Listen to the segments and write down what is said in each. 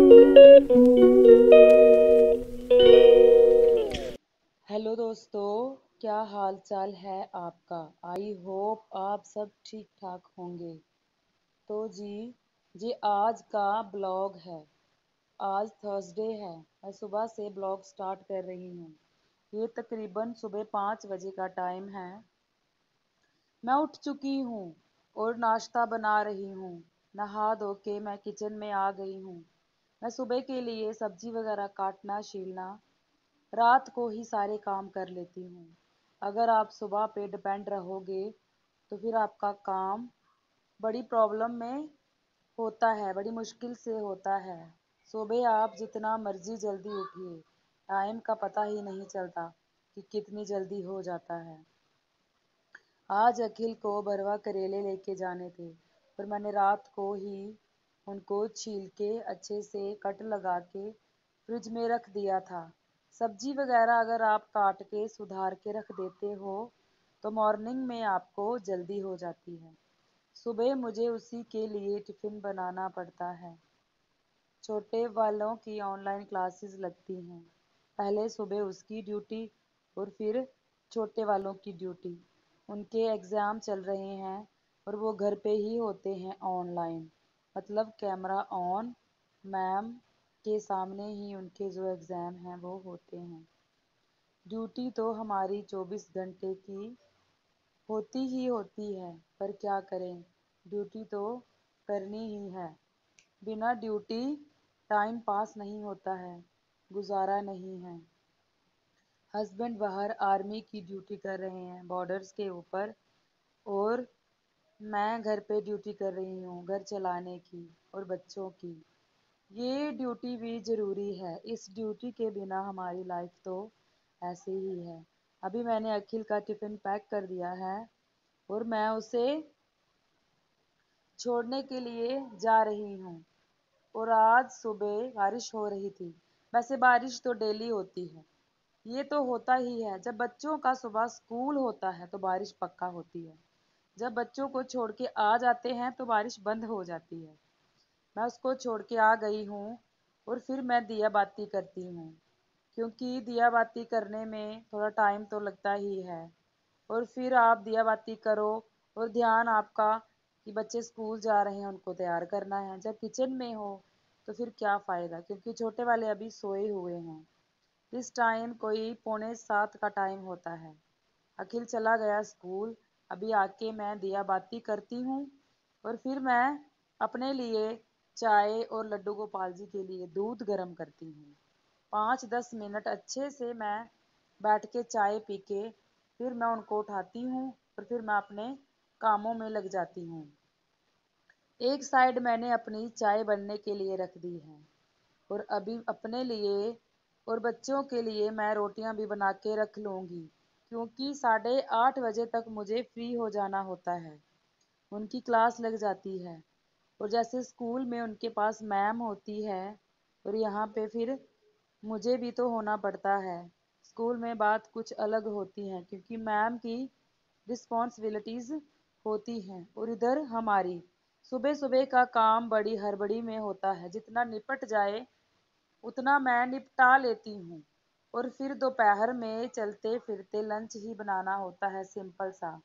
Hello दोस्तों, क्या हाल चाल है आपका। आई होप आप सब ठीक ठाक होंगे। तो जी आज का ब्लॉग है। आज थर्सडे है। मैं सुबह से ब्लॉग स्टार्ट कर रही हूँ। ये तकरीबन सुबह 5 बजे का टाइम है। मैं उठ चुकी हूँ और नाश्ता बना रही हूँ। नहा धो के मैं किचन में आ गई हूँ। मैं सुबह के लिए सब्जी वगैरह काटना छीलना रात को ही सारे काम कर लेती हूँ। अगर आप सुबह पे डिपेंड रहोगे तो फिर आपका काम बड़ी प्रॉब्लम में होता है, बड़ी मुश्किल से होता है। सुबह आप जितना मर्जी जल्दी उठिए, टाइम का पता ही नहीं चलता कि कितनी जल्दी हो जाता है। आज अखिल को भरवा करेले लेके जाने थे, पर मैंने रात को ही उनको छील के अच्छे से कट लगा के फ्रिज में रख दिया था। सब्जी वगैरह अगर आप काट के सुधार के रख देते हो तो मॉर्निंग में आपको जल्दी हो जाती है। सुबह मुझे उसी के लिए टिफ़िन बनाना पड़ता है। छोटे वालों की ऑनलाइन क्लासेस लगती हैं। पहले सुबह उसकी ड्यूटी और फिर छोटे वालों की ड्यूटी। उनके एग्ज़ाम चल रहे हैं और वो घर पे ही होते हैं ऑनलाइन, मतलब कैमरा ऑन। मैम के सामने ही उनके जो एग्ज़ाम हैं वो होते हैं। ड्यूटी तो हमारी 24 घंटे की होती ही होती है, पर क्या करें, ड्यूटी तो करनी ही है। बिना ड्यूटी टाइम पास नहीं होता है, गुजारा नहीं है। हस्बैंड बाहर आर्मी की ड्यूटी कर रहे हैं बॉर्डर्स के ऊपर, और मैं घर पे ड्यूटी कर रही हूँ घर चलाने की और बच्चों की। ये ड्यूटी भी ज़रूरी है। इस ड्यूटी के बिना हमारी लाइफ तो ऐसे ही है। अभी मैंने अखिल का टिफ़िन पैक कर दिया है और मैं उसे छोड़ने के लिए जा रही हूँ। और आज सुबह बारिश हो रही थी। वैसे बारिश तो डेली होती है, ये तो होता ही है। जब बच्चों का सुबह स्कूल होता है तो बारिश पक्का होती है। जब बच्चों को छोड़ के आ जाते हैं तो बारिश बंद हो जाती है। मैं उसको छोड़ के आ गई हूँ और फिर मैं दिया बाती करती हूँ, क्योंकि दिया बाती करने में थोड़ा टाइम तो लगता ही है। और फिर आप दिया बाती करो और ध्यान आपका कि बच्चे स्कूल जा रहे हैं, उनको तैयार करना है। जब किचन में हो तो फिर क्या फ़ायदा, क्योंकि छोटे वाले अभी सोए हुए हैं। इस टाइम कोई 6:45 का टाइम होता है। अखिल चला गया स्कूल। अभी आके मैं दिया बाती करती हूँ और फिर मैं अपने लिए चाय और लड्डू गोपाल जी के लिए दूध गर्म करती हूँ। 5-10 मिनट अच्छे से मैं बैठ के चाय पी के फिर मैं उनको उठाती हूँ और फिर मैं अपने कामों में लग जाती हूँ। एक साइड मैंने अपनी चाय बनने के लिए रख दी है और अभी अपने लिए और बच्चों के लिए मैं रोटियां भी बना के रख लूँगी, क्योंकि 8:30 बजे तक मुझे फ्री हो जाना होता है। उनकी क्लास लग जाती है और जैसे स्कूल में उनके पास मैम होती है और यहाँ पे फिर मुझे भी तो होना पड़ता है। स्कूल में बात कुछ अलग होती है, क्योंकि मैम की रिस्पॉन्सिबिलिटीज़ होती हैं और इधर हमारी। सुबह सुबह का काम बड़ी हड़बड़ी में होता है, जितना निपट जाए उतना मैं निपटा लेती हूँ। और फिर दोपहर में चलते फिरते लंच ही बनाना होता है, सिंपल सा।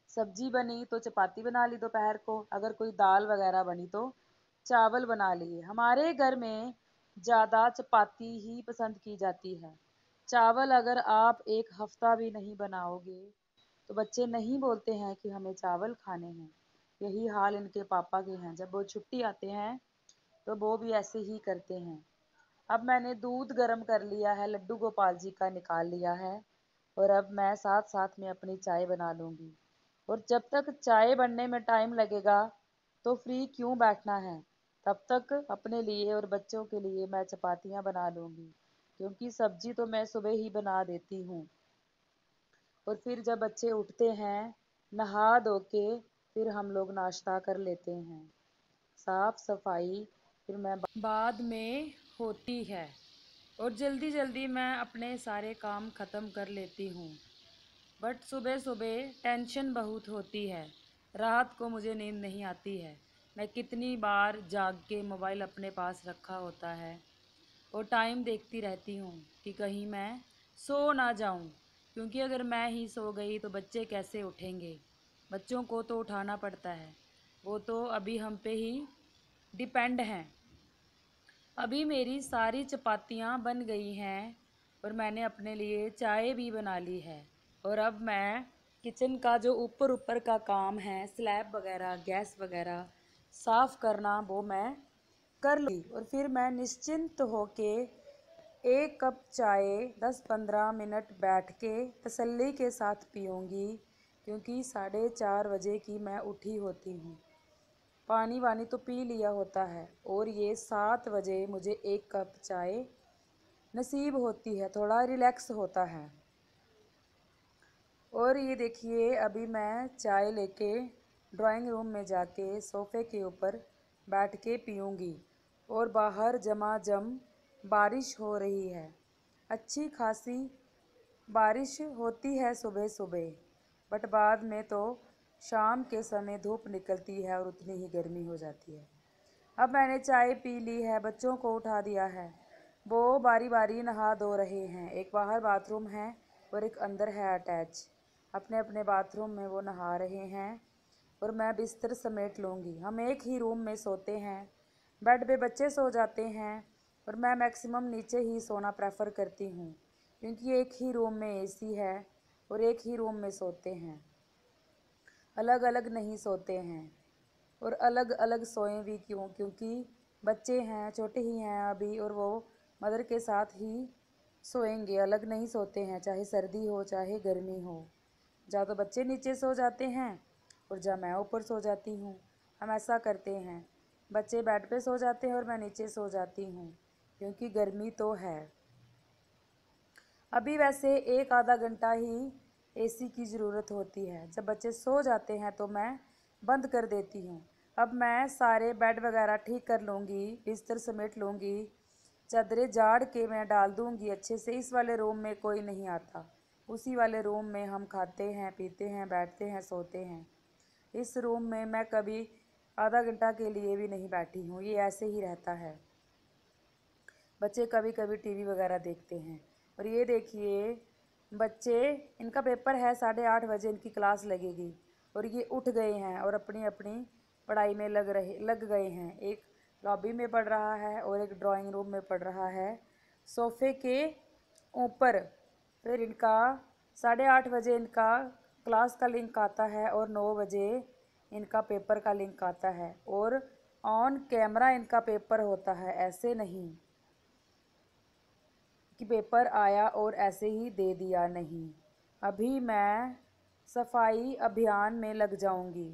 सब्जी बनी तो चपाती बना ली दोपहर को, अगर कोई दाल वगैरह बनी तो चावल बना लिए। हमारे घर में ज़्यादा चपाती ही पसंद की जाती है। चावल अगर आप एक हफ्ता भी नहीं बनाओगे तो बच्चे नहीं बोलते हैं कि हमें चावल खाने हैं। यही हाल इनके पापा के हैं। जब वो छुट्टी आते हैं तो वो भी ऐसे ही करते हैं। अब मैंने दूध गर्म कर लिया है, लड्डू गोपाल जी का निकाल लिया है और अब मैं साथ साथ में अपनी चाय बना लूँगी। और जब तक चाय बनने में टाइम लगेगा तो फ्री क्यों बैठना है। तब तक अपने लिए और बच्चों के लिए मैं चपातियाँ बना लूँगी, क्योंकि सब्जी तो मैं सुबह ही बना देती हूँ। और फिर जब बच्चे उठते हैं नहा धो के फिर हम लोग नाश्ता कर लेते हैं। साफ सफाई फिर मैं बाद में होती है और जल्दी जल्दी मैं अपने सारे काम ख़त्म कर लेती हूँ। बट सुबह सुबह टेंशन बहुत होती है। रात को मुझे नींद नहीं आती है, मैं कितनी बार जाग के मोबाइल अपने पास रखा होता है और टाइम देखती रहती हूँ कि कहीं मैं सो ना जाऊँ, क्योंकि अगर मैं ही सो गई तो बच्चे कैसे उठेंगे। बच्चों को तो उठाना पड़ता है, वो तो अभी हम पे ही डिपेंड हैं। अभी मेरी सारी चपातियाँ बन गई हैं और मैंने अपने लिए चाय भी बना ली है। और अब मैं किचन का जो ऊपर ऊपर का काम है, स्लैब वगैरह, गैस वगैरह साफ़ करना, वो मैं कर लूँगी और फिर मैं निश्चिंत होके एक कप चाय 10-15 मिनट बैठ के तसल्ली के साथ पीऊँगी, क्योंकि 4:30 बजे की मैं उठी होती हूँ। पानी वानी तो पी लिया होता है और ये 7 बजे मुझे एक कप चाय नसीब होती है, थोड़ा रिलैक्स होता है। और ये देखिए, अभी मैं चाय लेके ड्राइंग रूम में जाके सोफ़े के ऊपर बैठ के पीऊँगी और बाहर झमाझम बारिश हो रही है। अच्छी खासी बारिश होती है सुबह सुबह, बट बाद में तो शाम के समय धूप निकलती है और उतनी ही गर्मी हो जाती है। अब मैंने चाय पी ली है, बच्चों को उठा दिया है, वो बारी बारी नहा धो रहे हैं। एक बाहर बाथरूम है और एक अंदर है अटैच। अपने अपने बाथरूम में वो नहा रहे हैं और मैं बिस्तर समेट लूँगी। हम एक ही रूम में सोते हैं, बेड पे बच्चे सो जाते हैं और मैं मैक्सिमम नीचे ही सोना प्रेफर करती हूँ, क्योंकि एक ही रूम में एसी है और एक ही रूम में सोते हैं, अलग अलग नहीं सोते हैं। और अलग अलग सोएं भी क्यों, क्योंकि बच्चे हैं, छोटे ही हैं अभी, और वो मदर के साथ ही सोएंगे, अलग नहीं सोते हैं, चाहे सर्दी हो चाहे गर्मी हो। जा तो बच्चे नीचे सो जाते हैं और जा मैं ऊपर सो जाती हूँ। हम ऐसा करते हैं, बच्चे बेड पे सो जाते हैं और मैं नीचे सो जाती हूँ, क्योंकि गर्मी तो है। अभी वैसे 1 आधा घंटा ही एसी की ज़रूरत होती है। जब बच्चे सो जाते हैं तो मैं बंद कर देती हूँ। अब मैं सारे बेड वगैरह ठीक कर लूँगी, बिस्तर समेट लूँगी, चादरें झाड़ के मैं डाल दूँगी अच्छे से। इस वाले रूम में कोई नहीं आता, उसी वाले रूम में हम खाते हैं, पीते हैं, बैठते हैं, सोते हैं। इस रूम में मैं कभी आधा घंटा के लिए भी नहीं बैठी हूँ, ये ऐसे ही रहता है। बच्चे कभी कभी टीवी वगैरह देखते हैं। और ये देखिए, बच्चे, इनका पेपर है 8:30 बजे, इनकी क्लास लगेगी और ये उठ गए हैं और अपनी अपनी पढ़ाई में लग गए हैं। एक लॉबी में पढ़ रहा है और एक ड्राइंग रूम में पढ़ रहा है सोफ़े के ऊपर। फिर इनका 8:30 बजे इनका क्लास का लिंक आता है और 9 बजे इनका पेपर का लिंक आता है, और ऑन कैमरा इनका पेपर होता है। ऐसे नहीं कि पेपर आया और ऐसे ही दे दिया, नहीं। अभी मैं सफाई अभियान में लग जाऊंगी।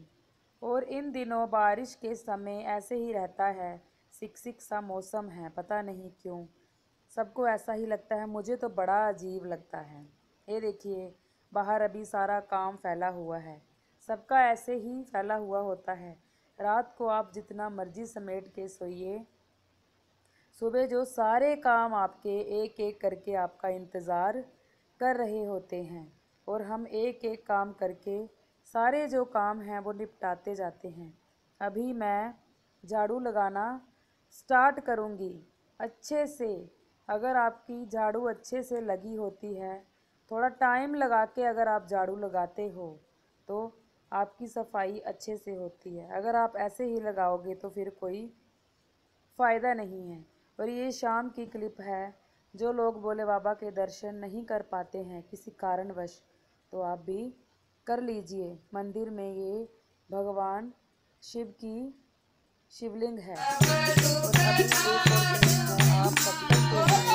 और इन दिनों बारिश के समय ऐसे ही रहता है, सिक सा मौसम है, पता नहीं क्यों सबको ऐसा ही लगता है, मुझे तो बड़ा अजीब लगता है। ये देखिए, बाहर अभी सारा काम फैला हुआ है, सबका ऐसे ही फैला हुआ होता है। रात को आप जितना मर्जी समेट के सोइए, सुबह जो सारे काम आपके एक एक करके आपका इंतज़ार कर रहे होते हैं, और हम एक एक काम करके सारे जो काम हैं वो निपटाते जाते हैं। अभी मैं झाड़ू लगाना स्टार्ट करूँगी अच्छे से। अगर आपकी झाड़ू अच्छे से लगी होती है, थोड़ा टाइम लगा के अगर आप झाड़ू लगाते हो तो आपकी सफाई अच्छे से होती है। अगर आप ऐसे ही लगाओगे तो फिर कोई फ़ायदा नहीं है। और ये शाम की क्लिप है। जो लोग भोले बाबा के दर्शन नहीं कर पाते हैं किसी कारणवश, तो आप भी कर लीजिए। मंदिर में ये भगवान शिव की शिवलिंग है। और अभी एक और क्लिप है, आप सब देखते हैं।